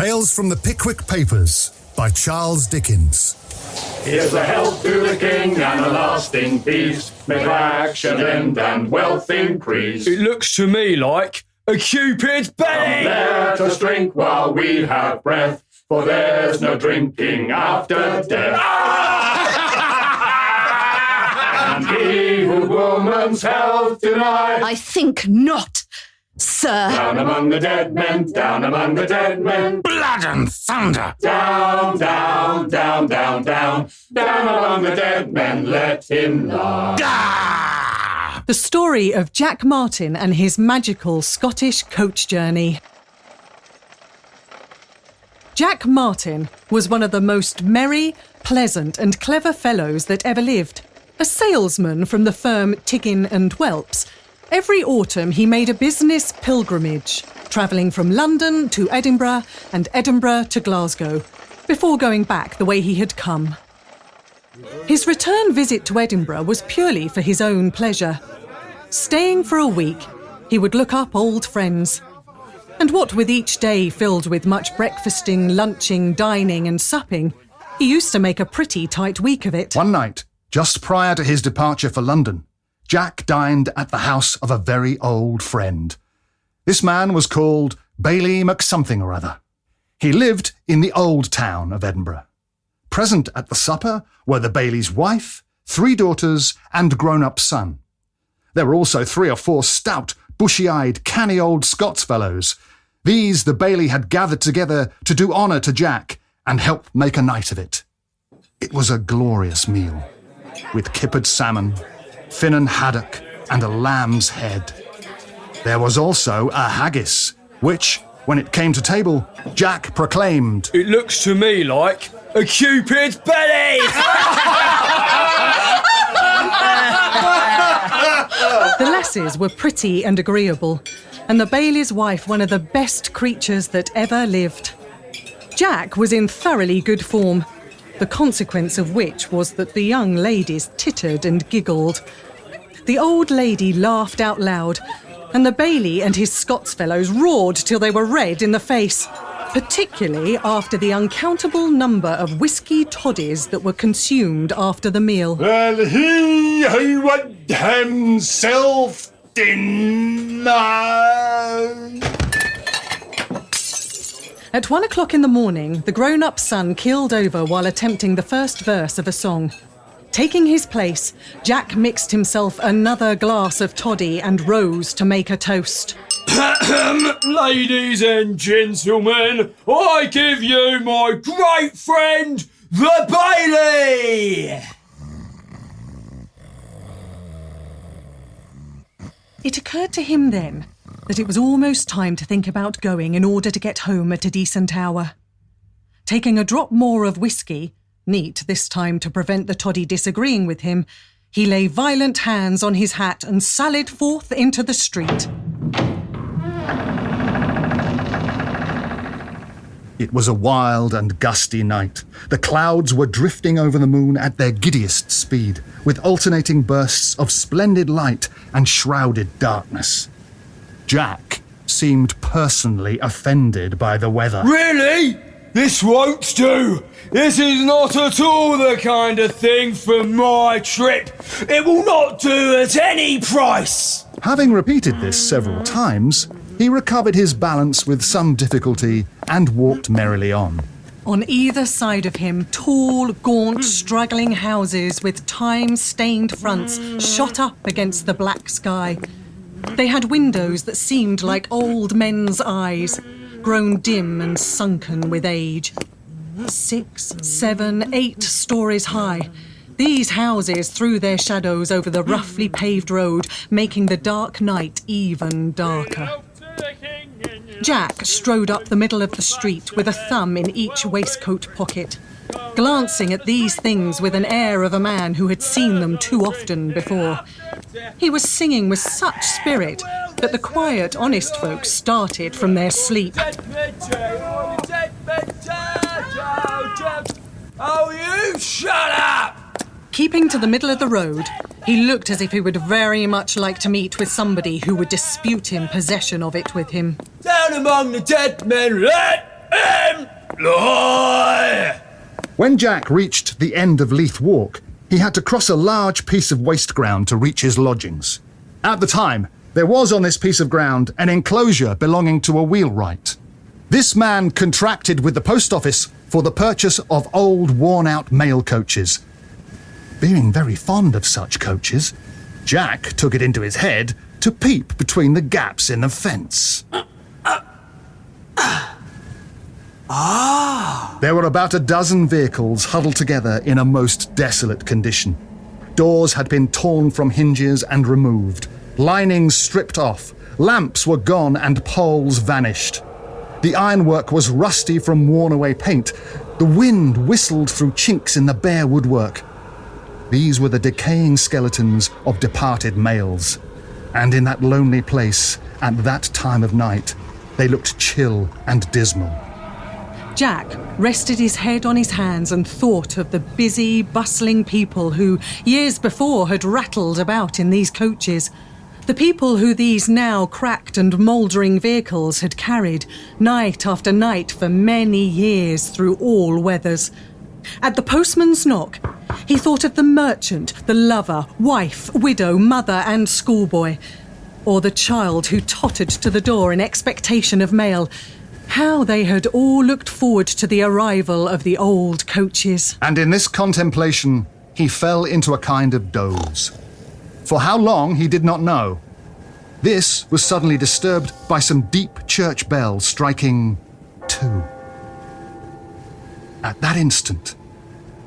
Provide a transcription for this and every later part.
Tales from the Pickwick Papers by Charles Dickens. Here's a health to the king and a lasting peace. May action end and wealth increase. It looks to me like a Cupid's belly. Let us drink while we have breath, for there's no drinking after death. And he who woman's health denies. I think not, sir. Down among the dead men, down among the dead men. Blood and thunder! Down, down, down, down, down. Down among the dead men, let him lie. Ah! The story of Jack Martin and his magical Scottish coach journey. Jack Martin was one of the most merry, pleasant and clever fellows that ever lived. A salesman from the firm Tiggin and Whelps, every autumn he made a business pilgrimage, travelling from London to Edinburgh and Edinburgh to Glasgow, before going back the way he had come. His return visit to Edinburgh was purely for his own pleasure. Staying for a week, he would look up old friends. And what with each day filled with much breakfasting, lunching, dining and supping, he used to make a pretty tight week of it. One night, just prior to his departure for London, Jack dined at the house of a very old friend. This man was called Bailey McSomething or other. He lived in the old town of Edinburgh. Present at the supper were the Bailey's wife, 3 daughters and grown-up son. There were also 3 or 4 stout, bushy-eyed, canny old Scots fellows. These the Bailey had gathered together to do honour to Jack and help make a night of it. It was a glorious meal, with kippered salmon, finnan haddock and a lamb's head. There was also a haggis, which, when it came to table, Jack proclaimed, It looks to me like a Cupid's belly. The lasses were pretty and agreeable, and the Bailey's wife one of the best creatures that ever lived. Jack was in thoroughly good form, the consequence of which was that the young ladies tittered and giggled. The old lady laughed out loud, and the Bailey and his Scots fellows roared till they were red in the face, particularly after the uncountable number of whisky toddies that were consumed after the meal. Well, he who would himself deny. At 1 o'clock in the morning, the grown-up son keeled over while attempting the first verse of a song. Taking his place, Jack mixed himself another glass of toddy and rose to make a toast. Ladies and gentlemen, I give you my great friend, the Bailey! It occurred to him then that it was almost time to think about going in order to get home at a decent hour. Taking a drop more of whisky, neat this time to prevent the toddy disagreeing with him, he lay violent hands on his hat and sallied forth into the street. It was a wild and gusty night. The clouds were drifting over the moon at their giddiest speed, with alternating bursts of splendid light and shrouded darkness. Jack seemed personally offended by the weather. Really? This won't do. This is not at all the kind of thing for my trip. It will not do at any price. Having repeated this several times, he recovered his balance with some difficulty and walked merrily on. On either side of him, tall, gaunt, struggling houses with time-stained fronts shot up against the black sky. They had windows that seemed like old men's eyes, grown dim and sunken with age. 6, 7, 8 stories high, these houses threw their shadows over the roughly paved road, making the dark night even darker. Jack strode up the middle of the street with a thumb in each waistcoat pocket, glancing at these things with an air of a man who had seen them too often before. He was singing with such spirit that the quiet, honest folk started from their sleep. Oh, you shut up! Keeping to the middle of the road, he looked as if he would very much like to meet with somebody who would dispute him possession of it with him. Down among the dead men, let When Jack reached the end of Leith Walk, he had to cross a large piece of waste ground to reach his lodgings. At the time, there was on this piece of ground an enclosure belonging to a wheelwright. This man contracted with the post office for the purchase of old, worn-out mail coaches. Being very fond of such coaches, Jack took it into his head to peep between the gaps in the fence. There were about a dozen vehicles huddled together in a most desolate condition. Doors had been torn from hinges and removed, linings stripped off, lamps were gone and poles vanished. The ironwork was rusty from worn-away paint. The wind whistled through chinks in the bare woodwork. These were the decaying skeletons of departed males. And in that lonely place, at that time of night, they looked chill and dismal. Jack rested his head on his hands and thought of the busy, bustling people who, years before, had rattled about in these coaches. The people who these now cracked and mouldering vehicles had carried, night after night for many years through all weathers. At the postman's knock, he thought of the merchant, the lover, wife, widow, mother and schoolboy, or the child who tottered to the door in expectation of mail. How they had all looked forward to the arrival of the old coaches. And in this contemplation, he fell into a kind of doze. For how long, he did not know. This was suddenly disturbed by some deep church bells striking 2. At that instant,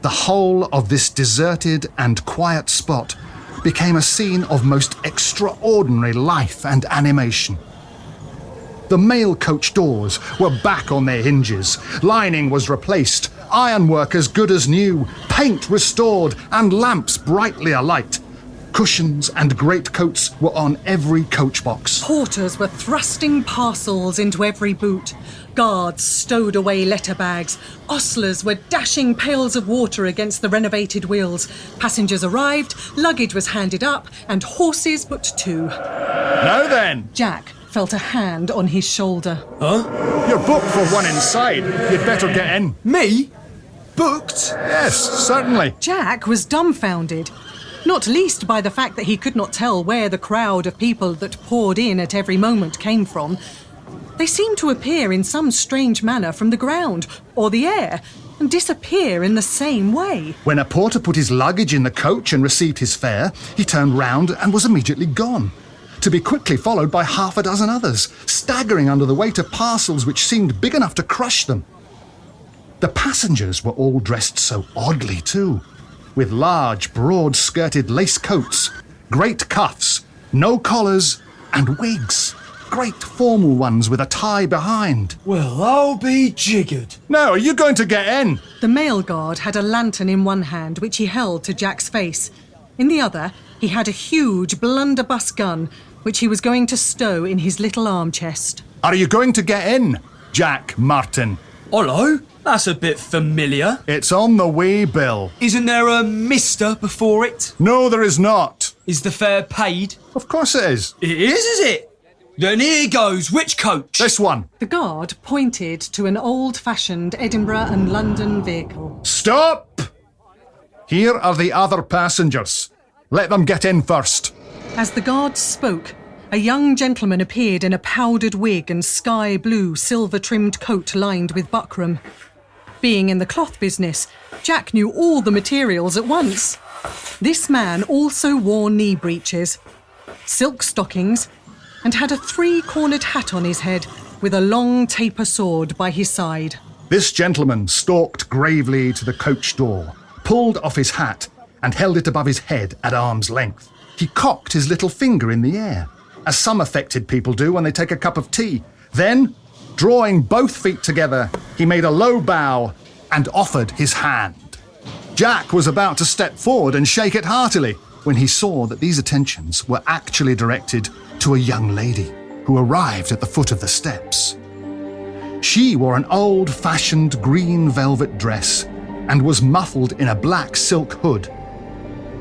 the whole of this deserted and quiet spot became a scene of most extraordinary life and animation. The mail coach doors were back on their hinges, lining was replaced, ironwork as good as new, paint restored, and lamps brightly alight. Cushions and greatcoats were on every coach box. Porters were thrusting parcels into every boot. Guards stowed away letter bags. Ostlers were dashing pails of water against the renovated wheels. Passengers arrived, luggage was handed up, and horses put to. Now then, Jack felt a hand on his shoulder. you're booked for one inside. You'd better get in. Me? Booked? Yes, certainly. Jack was dumbfounded, not least by the fact that he could not tell where the crowd of people that poured in at every moment came from. They seemed to appear in some strange manner from the ground or the air and disappear in the same way. When a porter put his luggage in the coach and received his fare, he turned round and was immediately gone, to be quickly followed by half a dozen others, staggering under the weight of parcels which seemed big enough to crush them. The passengers were all dressed so oddly too, with large, broad-skirted lace coats, great cuffs, no collars, and wigs. Great formal ones with a tie behind. Well, I'll be jiggered. Now, are you going to get in? The mail guard had a lantern in one hand, which he held to Jack's face. In the other, he had a huge blunderbuss gun, which he was going to stow in his little arm chest. Are you going to get in, Jack Martin? Hello? That's a bit familiar. It's on the way bill. Isn't there a Mr. before it? No, there is not. Is the fare paid? Of course it is. It is it? Then here goes. Which coach? This one. The guard pointed to an old-fashioned Edinburgh and London vehicle. Stop! Here are the other passengers. Let them get in first. As the guard spoke, a young gentleman appeared in a powdered wig and sky blue, silver-trimmed coat lined with buckram. Being in the cloth business, Jack knew all the materials at once. This man also wore knee breeches, silk stockings, and had a 3-cornered hat on his head with a long taper sword by his side. This gentleman stalked gravely to the coach door, pulled off his hat, and held it above his head at arm's length. He cocked his little finger in the air, as some affected people do when they take a cup of tea. Then, drawing both feet together, he made a low bow and offered his hand. Jack was about to step forward and shake it heartily when he saw that these attentions were actually directed to a young lady who arrived at the foot of the steps. She wore an old-fashioned green velvet dress and was muffled in a black silk hood.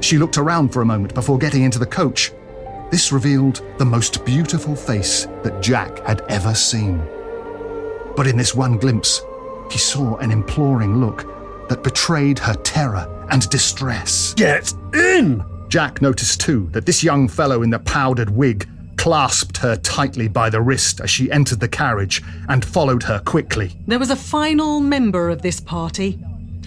She looked around for a moment before getting into the coach. This revealed the most beautiful face that Jack had ever seen. But in this one glimpse, he saw an imploring look that betrayed her terror and distress. Get in! Jack noticed too that this young fellow in the powdered wig clasped her tightly by the wrist as she entered the carriage and followed her quickly. There was a final member of this party,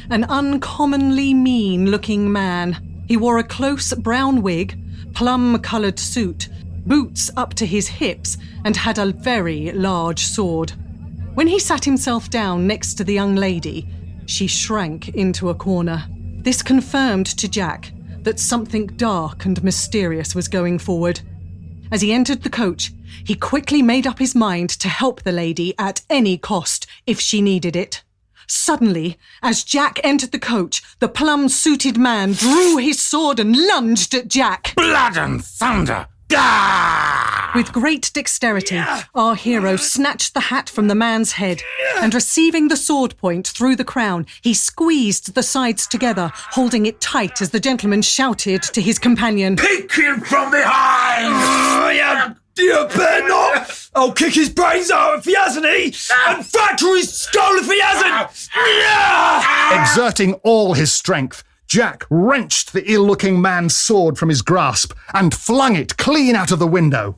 an uncommonly mean-looking man. He wore a close brown wig, plum-coloured suit, boots up to his hips, and had a very large sword. When he sat himself down next to the young lady, she shrank into a corner. This confirmed to Jack that something dark and mysterious was going forward. As he entered the coach, he quickly made up his mind to help the lady at any cost if she needed it. Suddenly, as Jack entered the coach, the plum-suited man drew his sword and lunged at Jack. Blood and thunder! Ah! With great dexterity, our hero snatched the hat from the man's head, and receiving the sword point through the crown, he squeezed the sides together, holding it tight as the gentleman shouted to his companion, Pick him from behind! You better not! I'll kick his brains out if he hasn't, and fracture his skull if he hasn't! Exerting all his strength, Jack wrenched the ill-looking man's sword from his grasp and flung it clean out of the window.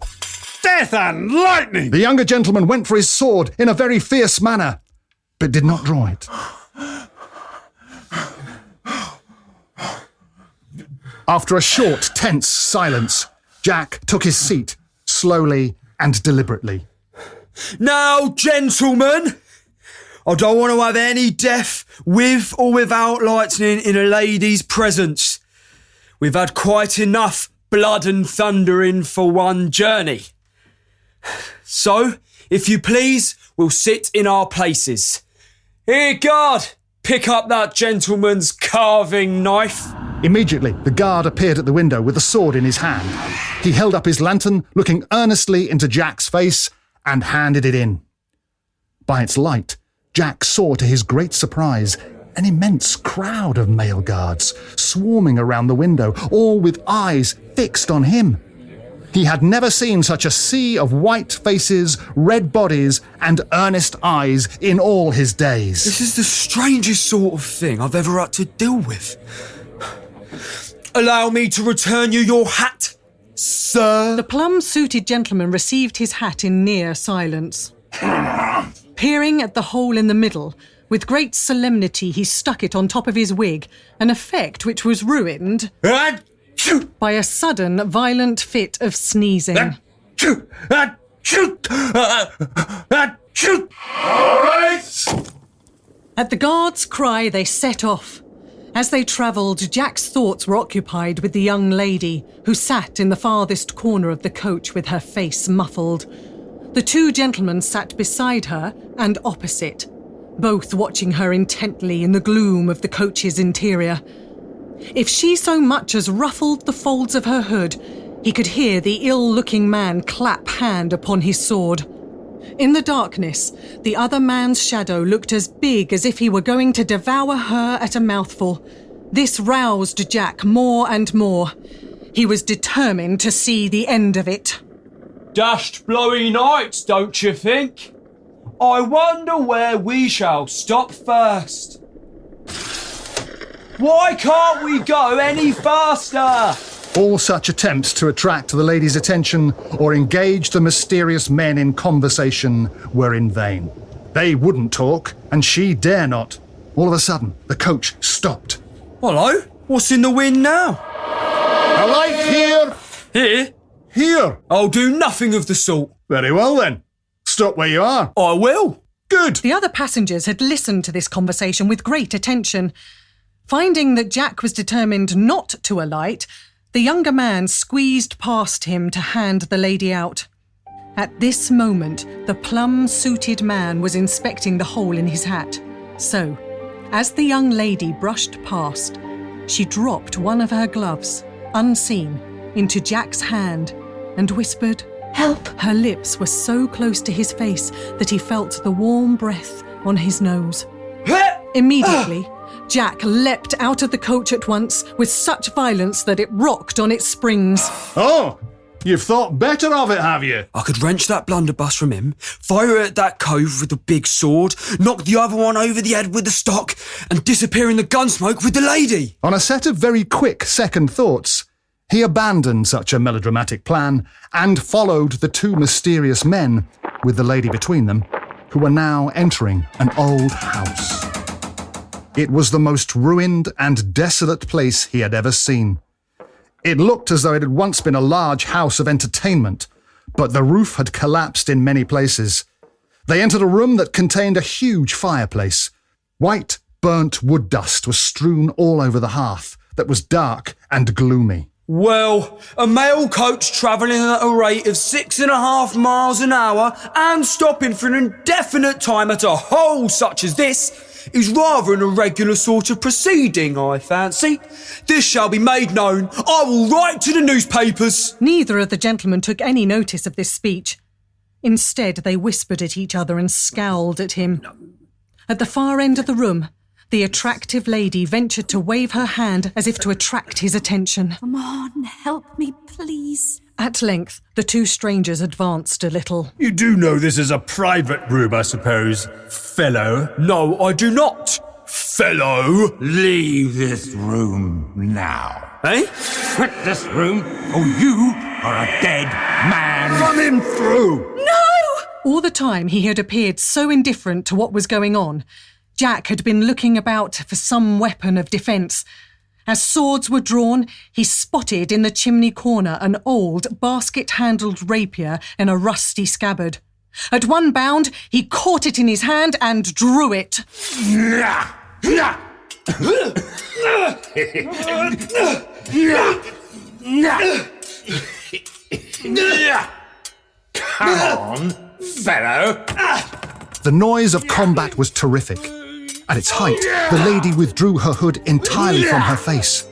Death and lightning! The younger gentleman went for his sword in a very fierce manner, but did not draw it. After a short, tense silence, Jack took his seat, slowly and deliberately. Now, gentlemen, I don't want to have any death with or without lightning in a lady's presence. We've had quite enough blood and thundering for one journey. So, if you please, we'll sit in our places. Here, guard, pick up that gentleman's carving knife. Immediately, the guard appeared at the window with a sword in his hand. He held up his lantern, looking earnestly into Jack's face, and handed it in. By its light, Jack saw to his great surprise an immense crowd of male guards swarming around the window, all with eyes fixed on him. He had never seen such a sea of white faces, red bodies, and earnest eyes in all his days. This is the strangest sort of thing I've ever had to deal with. Allow me to return you your hat, sir. The plum-suited gentleman received his hat in near silence. Peering at the hole in the middle, with great solemnity he stuck it on top of his wig, an effect which was ruined by a sudden violent fit of sneezing. All right! At the guard's cry, they set off. As they travelled, Jack's thoughts were occupied with the young lady, who sat in the farthest corner of the coach with her face muffled. The two gentlemen sat beside her and opposite, both watching her intently in the gloom of the coach's interior. If she so much as ruffled the folds of her hood, he could hear the ill-looking man clap hand upon his sword. In the darkness, the other man's shadow looked as big as if he were going to devour her at a mouthful. This roused Jack more and more. He was determined to see the end of it. Dashed blowy night, don't you think? I wonder where we shall stop first. Why can't we go any faster? All such attempts to attract the lady's attention or engage the mysterious men in conversation were in vain. They wouldn't talk, and she dare not. All of a sudden, the coach stopped. Hello? What's in the wind now? A light here! Here? Here! I'll do nothing of the sort. Very well then. Stop where you are. I will. Good! The other passengers had listened to this conversation with great attention. Finding that Jack was determined not to alight, the younger man squeezed past him to hand the lady out. At this moment, the plum-suited man was inspecting the hole in his hat. So, as the young lady brushed past, she dropped one of her gloves, unseen, into Jack's hand and whispered, Help! Her lips were so close to his face that he felt the warm breath on his nose. Immediately, Jack leapt out of the coach at once with such violence that it rocked on its springs. Oh, You've thought better of it, have you? I could wrench that blunderbuss from him, fire it at that cove with the big sword, knock the other one over the head with the stock, and disappear in the gun smoke with the lady. On a set of very quick second thoughts, he abandoned such a melodramatic plan and followed the two mysterious men, with the lady between them, who were now entering an old house. It was the most ruined and desolate place he had ever seen. It looked as though it had once been a large house of entertainment, but the roof had collapsed in many places. They entered a room that contained a huge fireplace. White, burnt wood dust was strewn all over the hearth that was dark and gloomy. Well, a mail coach travelling at a rate of 6.5 miles an hour and stopping for an indefinite time at a hole such as this is rather an irregular sort of proceeding, I fancy. This shall be made known. I will write to the newspapers. Neither of the gentlemen took any notice of this speech. Instead, they whispered at each other and scowled at him. At the far end of the room, the attractive lady ventured to wave her hand as if to attract his attention. Come on, help me, please. At length, the two strangers advanced a little. You do know this is a private room, I suppose, fellow? No, I do not. Fellow? Leave this room now. Eh? Quit this room, or you are a dead man. Run him through! No! All the time he had appeared so indifferent to what was going on, Jack had been looking about for some weapon of defence. As swords were drawn, he spotted in the chimney corner an old basket-handled rapier in a rusty scabbard. At one bound, he caught it in his hand and drew it. Come on, fellow. The noise of combat was terrific. At its height, the lady withdrew her hood entirely from her face,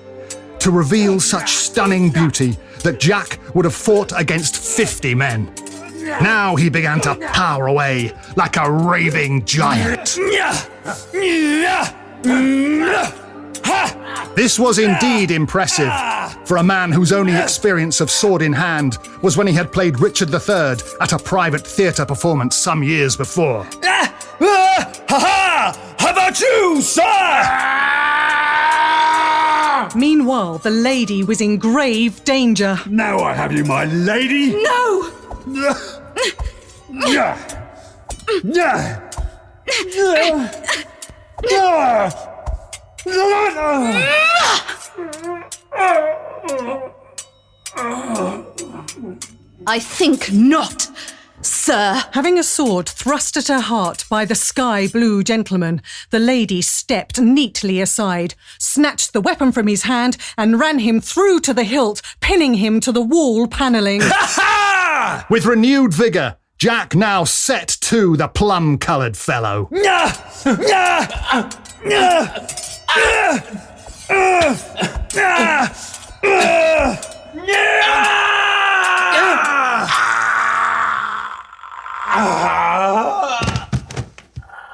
to reveal such stunning beauty that Jack would have fought against 50 men. Now he began to power away like a raving giant. This was indeed impressive for a man whose only experience of sword in hand was when he had played Richard III at a private theatre performance some years before. How about you, sir? Meanwhile, the lady was in grave danger. Now I have you, my lady. No! I think not, sir. Having a sword thrust at her heart by the sky-blue gentleman, the lady stepped neatly aside, snatched the weapon from his hand and ran him through to the hilt, pinning him to the wall panelling. With renewed vigour, Jack now set to the plum-coloured fellow.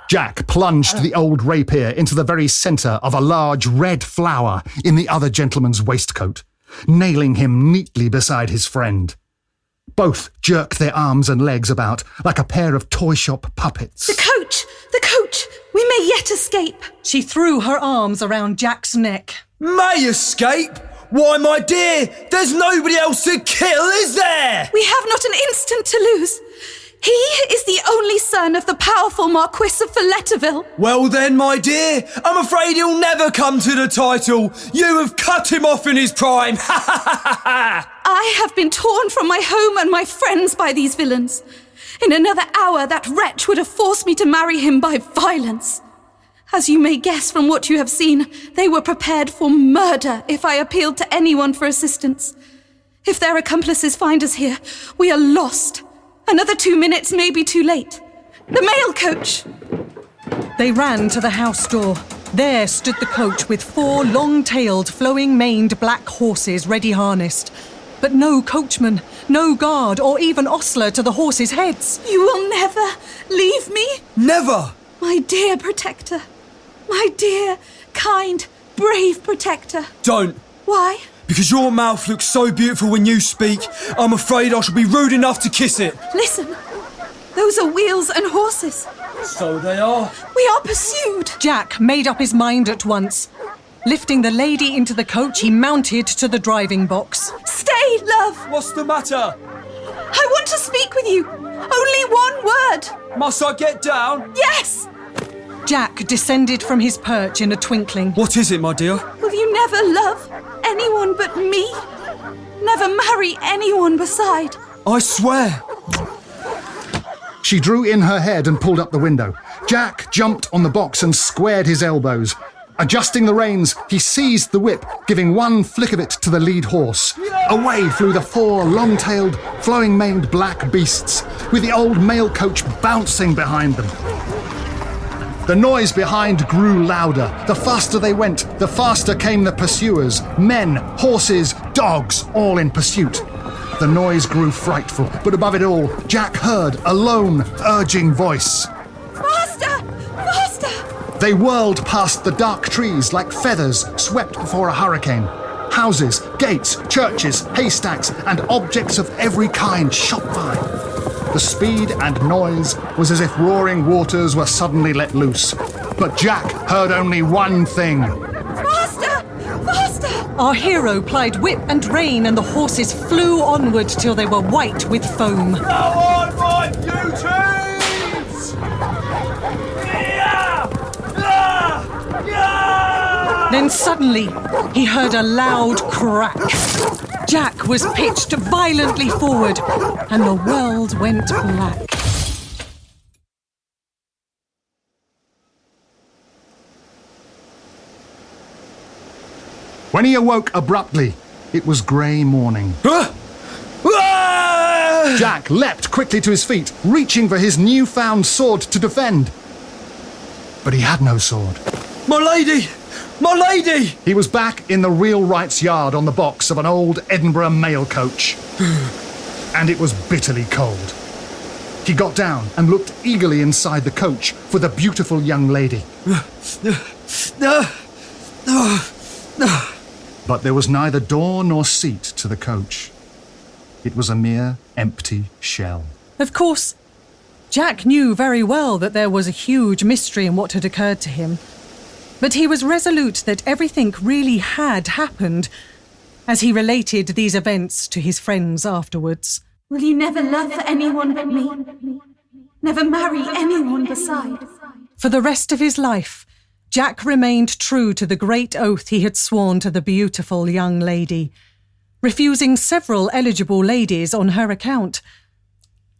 Jack plunged the old rapier into the very centre of a large red flower in the other gentleman's waistcoat, nailing him neatly beside his friend. Both jerked their arms and legs about like a pair of toy shop puppets. The coach! The coach! We may yet escape. She threw her arms around Jack's neck. May escape? Why, my dear, there's nobody else to kill, is there? We have not an instant to lose. He is the only son of the powerful Marquis of Folletterville. Well then, my dear, I'm afraid he'll never come to the title. You have cut him off in his prime. I have been torn from my home and my friends by these villains. In another hour, that wretch would have forced me to marry him by violence. As you may guess from what you have seen, they were prepared for murder if I appealed to anyone for assistance. If their accomplices find us here, we are lost. Another 2 minutes may be too late. The mail coach! They ran to the house door. There stood the coach with 4 long-tailed, flowing-maned black horses ready harnessed. But no coachman, no guard, or even ostler to the horses' heads. You will never leave me? Never! My dear protector. My dear, kind, brave protector. Don't. Why? Because your mouth looks so beautiful when you speak, I'm afraid I shall be rude enough to kiss it. Listen, those are wheels and horses. So they are. We are pursued. Jack made up his mind at once. Lifting the lady into the coach, he mounted to the driving box. Stay, love. What's the matter? I want to speak with you. Only one word. Must I get down? Yes. Jack descended from his perch in a twinkling. What is it, my dear? Will you never love anyone but me? Never marry anyone beside? I swear. She drew in her head and pulled up the window. Jack jumped on the box and squared his elbows. Adjusting the reins, he seized the whip, giving one flick of it to the lead horse. Away flew the 4 long-tailed, flowing-maned black beasts, with the old mail coach bouncing behind them. The noise behind grew louder. The faster they went, the faster came the pursuers. Men, horses, dogs, all in pursuit. The noise grew frightful, but above it all, Jack heard a lone, urging voice. Faster! Faster! They whirled past the dark trees like feathers swept before a hurricane. Houses, gates, churches, haystacks, and objects of every kind shot by. The speed and noise was as if roaring waters were suddenly let loose. But Jack heard only one thing. Faster! Faster! Our hero plied whip and rein, and the horses flew onward till they were white with foam. Go on, my beauties! Then suddenly, he heard a loud crack. Jack was pitched violently forward, and the world went black. When he awoke abruptly, it was grey morning. Jack leapt quickly to his feet, reaching for his newfound sword to defend. But he had no sword. My lady! My lady! He was back in the wheelwright's yard on the box of an old Edinburgh mail coach. And it was bitterly cold. He got down and looked eagerly inside the coach for the beautiful young lady. But there was neither door nor seat to the coach. It was a mere empty shell. Of course, Jack knew very well that there was a huge mystery in what had occurred to him. But he was resolute that everything really had happened, as he related these events to his friends afterwards. Will you never love anyone but me? Never marry anyone beside? For the rest of his life, Jack remained true to the great oath he had sworn to the beautiful young lady, refusing several eligible ladies on her account.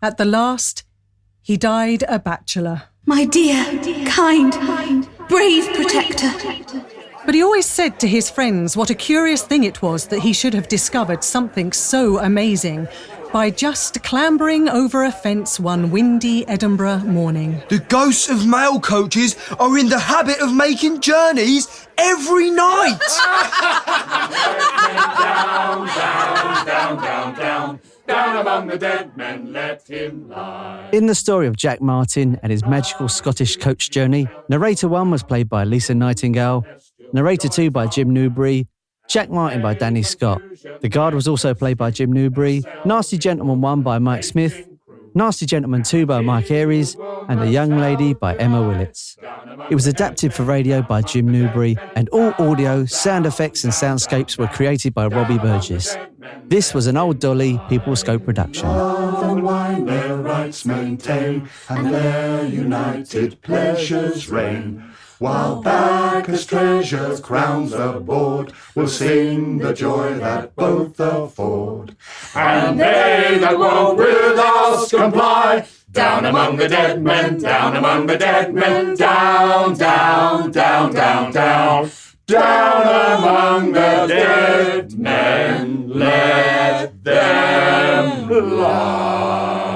At the last, he died a bachelor. My dear, kind, brave protector. But he always said to his friends what a curious thing it was that he should have discovered something so amazing by just clambering over a fence one windy Edinburgh morning. The ghosts of mail coaches are in the habit of making journeys every night. Down, down, down, down, down. Down among the dead men, let him lie. In the story of Jack Martin and his magical Scottish coach journey, narrator 1 was played by Lisa Nightingale, narrator 2 by Jim Newbury, Jack Martin by Danny Scott. The guard was also played by Jim Newbury, Nasty Gentleman 1 by Mike Smith, Nasty Gentleman 2 by Mike Aries, and The Young Lady by Emma Willits. It was adapted for radio by Jim Newbury, and all audio, sound effects and soundscapes were created by Robbie Burgess. This was an Old Dolly People Scope production. Love and wine their rights maintain, and their united pleasures reign. While Bacchus treasures crowns the board, will sing the joy that both afford. And they that won't with us comply, down among the dead men, down among the dead men, down, down, down, down, down. Down among the dead men, let them lie.